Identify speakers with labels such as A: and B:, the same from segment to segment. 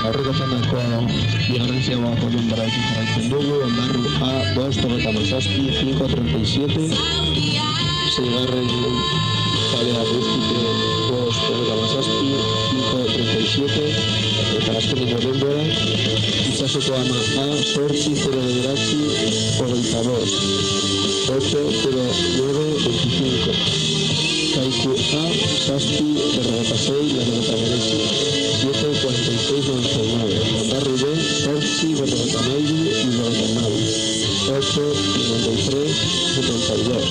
A: Horregatanako bigarren ziagoako denborarekin jarraitzen dugu, ondarru A, 2:37, 5:37, seigarren talea Bustite 2:37, 5:37, eta azkeneko denbora, Itsasoko Ama A, 8:09, 22, 8:09:25. Kaiku A, 7:46, 7:46:99. Ondarru B, 8:49, 8:53:72.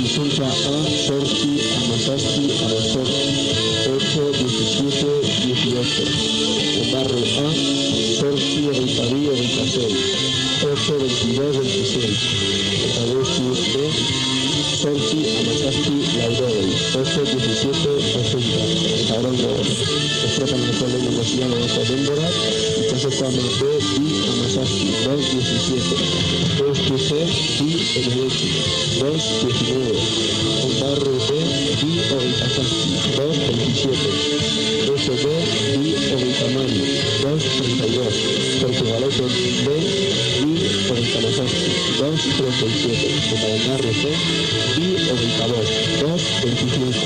A: Izuntza A, 8:17, 8:17:18. Ondarru A, 8:22:26, 8:22:26. Eta Guzti B, 8:17:80, 8:17:80. Eta horrengo estropaneko lehenengo ziagoako denbora, Itsasoko Ama B, 2:17, Guzti C, 2:19, 2:19. Ondarru B, 2:27, 2:27. Guzti B, 2:29, 2:32. Portugalete B, 2:47, 2:37. Eta Ondarru C, 2:22, 2:25.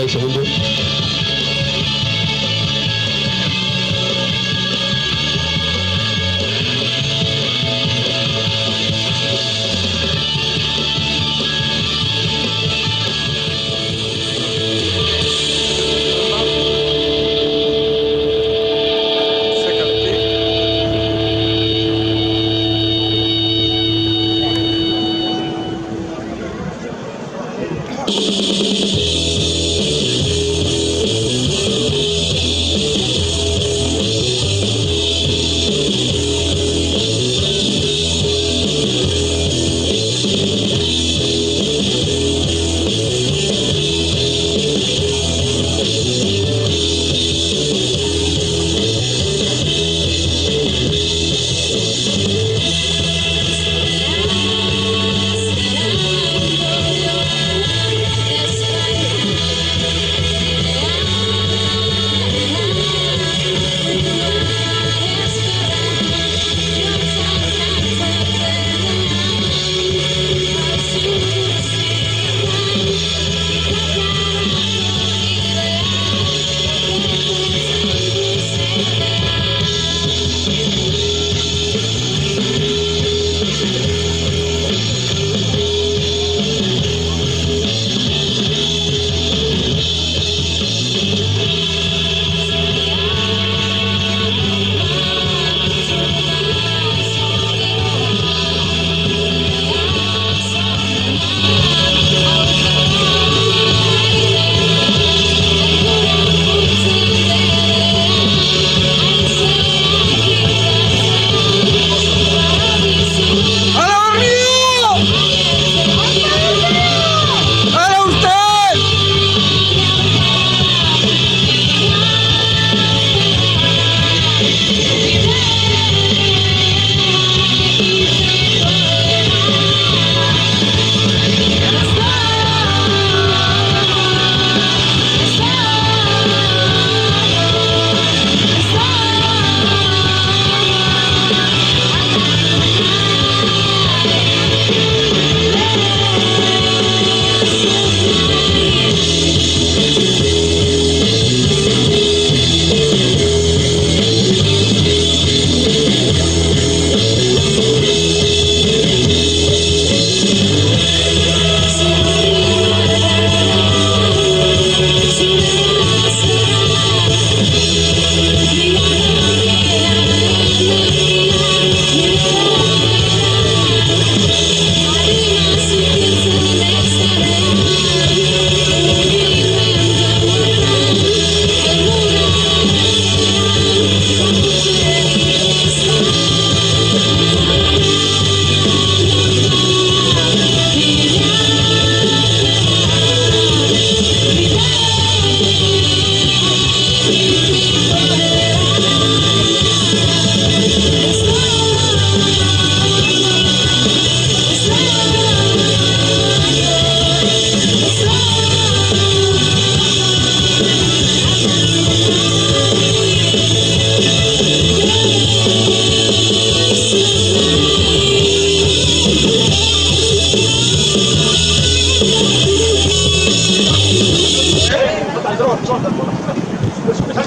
A: el segundo.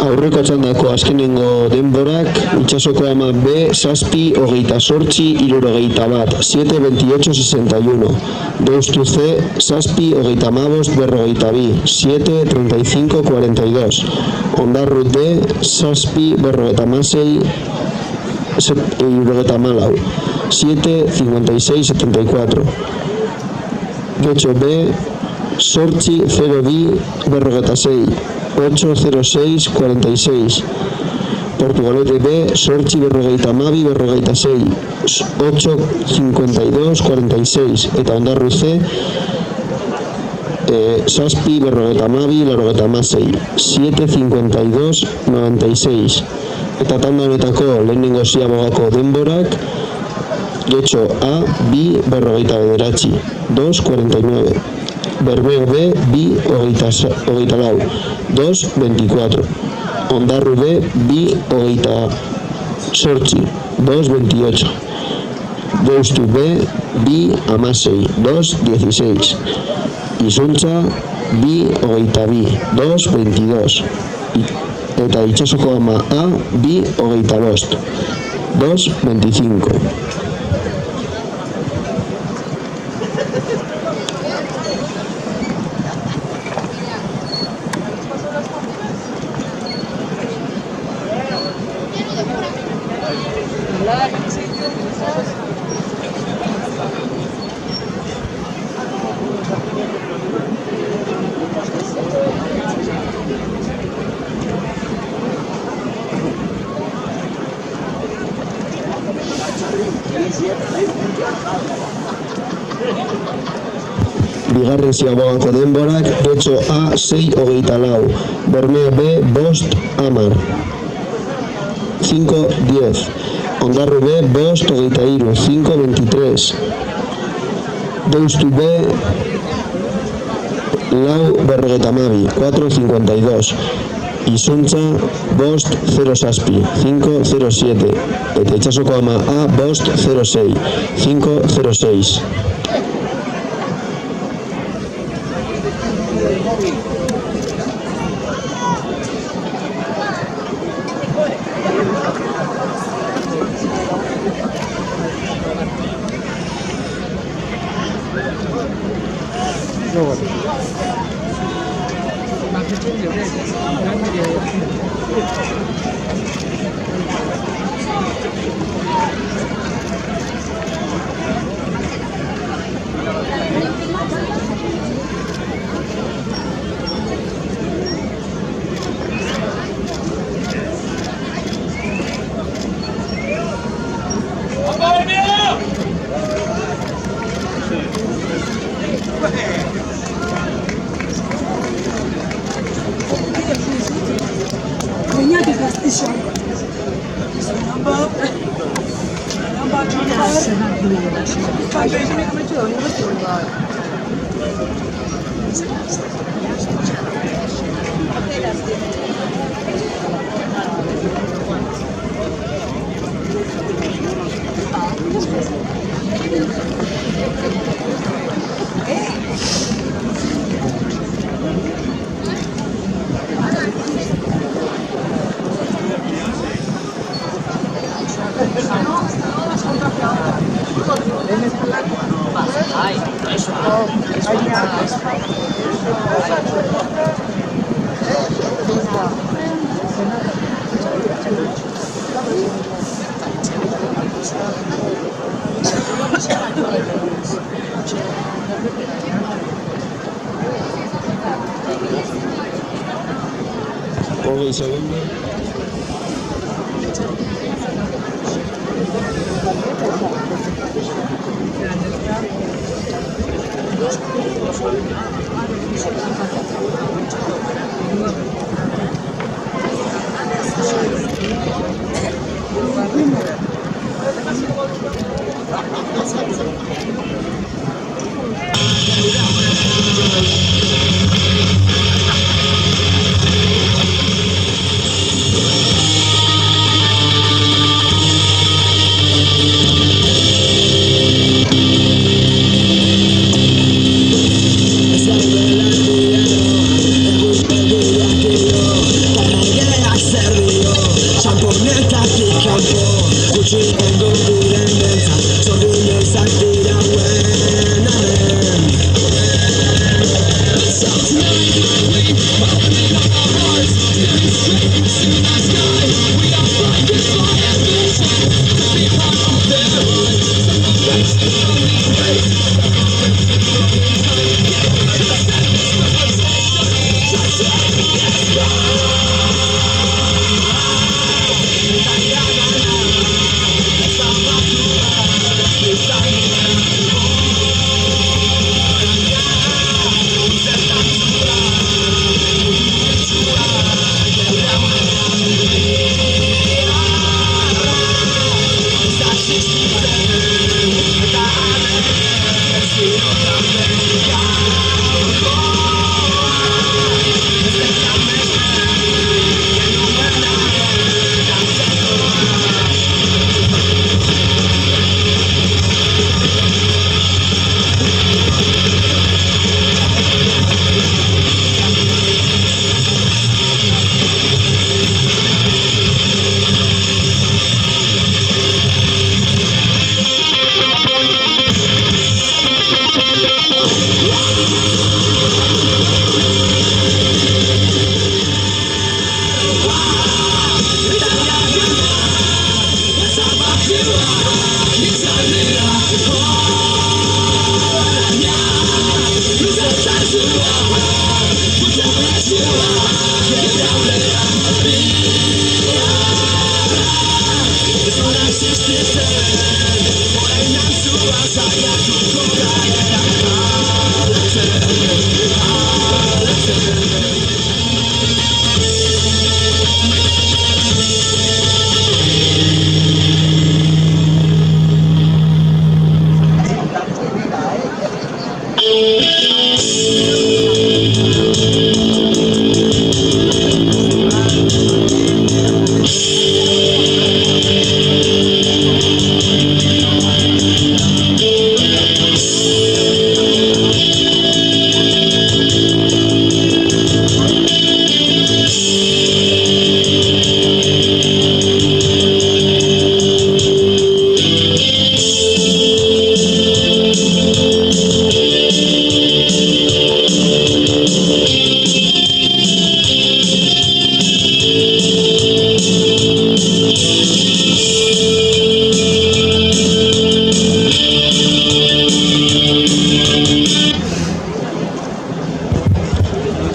A: Aurreko txandako azkenengo denborak, Itsasoko ama B, 7, 28, 71, 7, 28, 61. Deustu C, 7, 35, 42, 7, 35, 42. Ondarru D, 7, 56, 74, 7, 56, 74. Getxo B, 8, 02, 46, 8, 06, 46. Portugalete B, 8, 52, 46, 8, 52, 46. Eta Ondarru C, 7, 52, 7, 52, 96. Eta tanda honetako lehenengo ziabogako denborak, Getxo A, B, 49, 2, 49. Berbeo B, 24, 2, 24. Ondarru B, 28, 2, 28. Deustu B, 16, 2, 16. Izuntza, bi, hogeita bi, 2, 22. Eta itsasoko ama A, bi, hogeita bost, 2, 25. Bigarren ziabogako denborak, Getxo A, 6, hogeita lau, Bermeo B, bost, amar, 5, 10, Ondarru B, bost, hogeita iru, 5, 23, Deustu B, lau, berrogeita amabi, 4, 52, Izuntza, bost, 0, zazpi, 5, 0, 7, eta itsasoko ama A, bost, 0, 6, 5, 0, 6. Hogei segundo.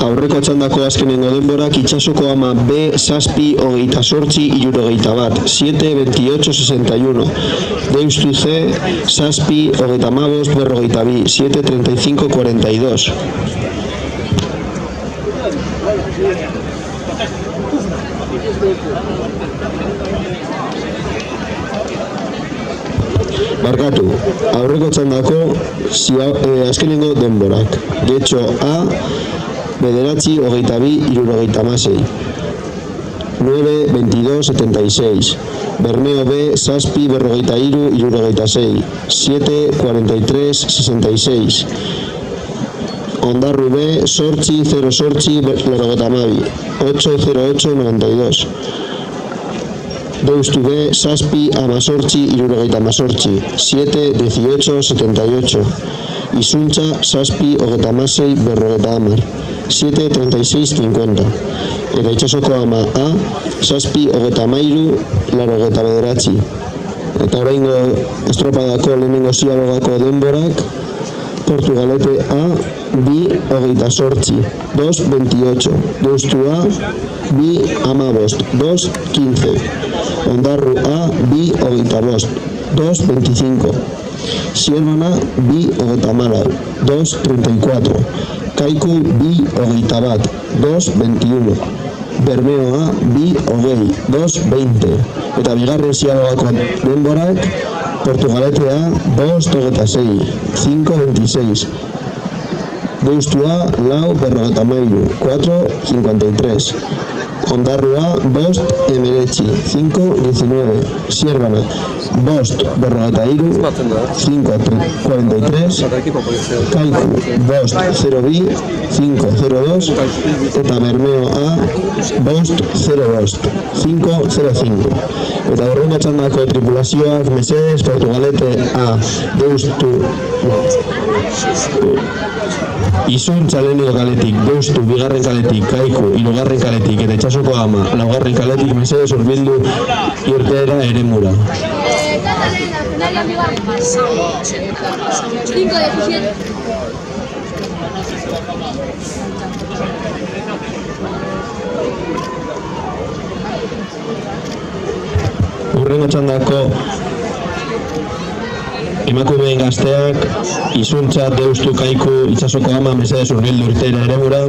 A: Aurreko txandako azkenengo denborak Itsasoko Ama B 7:28-61, 7:28-61. Deustu C 7:35-42, 7:35-42. Barkatu, aurreko txandako azkenengo denborak. Getxo A 9:22-76, 9:22-76. Bermeo B 7:43-76, 7:43-66. Ondarru B 8:08-92, 8:08-92. Deustu B 7:18-78, 7:18-78. Isuntza 7:36-50, 7:36-50. Eta Itsasoko Ama A 7:83-89. Eta oraingo estropadako lehenengo ziabogako denborak: Portugalete A 2:28, 2:28. Deustu A 2:15, 2:15. Ondarru A 2:25, 2:25. Siervana 2:14, 2:34. Kaiku 2:21, 2:21. Bermeo A 2:20, 2:20. Eta bigarren ziabogako denborak: Portugalete A 5:26, 5:26. Deustu A 4:53, 4:53. Ondarru A 5:19, 5:19. Siervana 5:43, 5:43. Kaiku 5:02, 5:02. Eta Bermeo A 5:02, 5:05. Eta horrengo txandako tripulazioak mesedez: Portugalete A Deustu Izuntza lehenengo kaletik, Deustu bigarren kaletik, Kaiku hirugarren kaletik, eta Itsasoko Ama laugarren kaletik mesedez hurbildu irteera eremura. Hurrengo txandako emakumeen gazteak: Izuntza, Deustu, Kaiku, Itsasoko Ama mesedez hurbildu irteera eremura.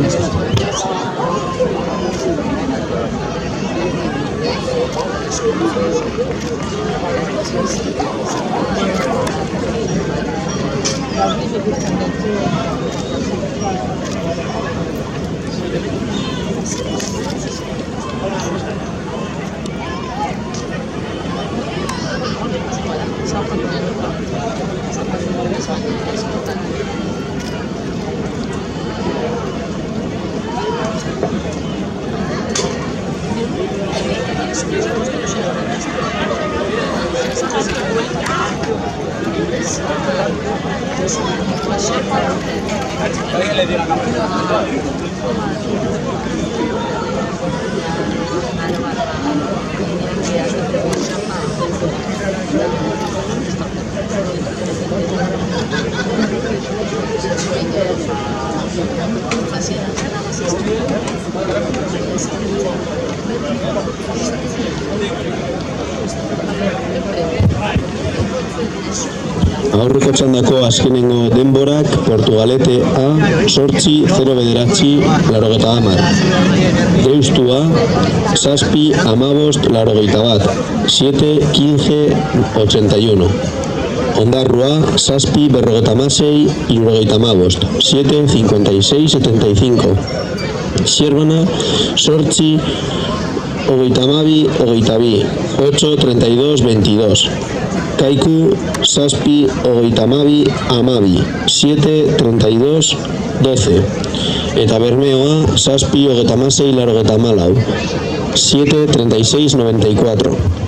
A: Aurreko txandako azkenengo denborak Portugalete A 8-0-9-80. Deustua 7-15-81. 7-15-81. Ondarrua 7-56-75. 7-56-75. Xerbana 8-22-22. 8-32-22. Kaiku 7-32-12. 7-32-12. Eta Bermeoa 7-36-94. 7-36-94.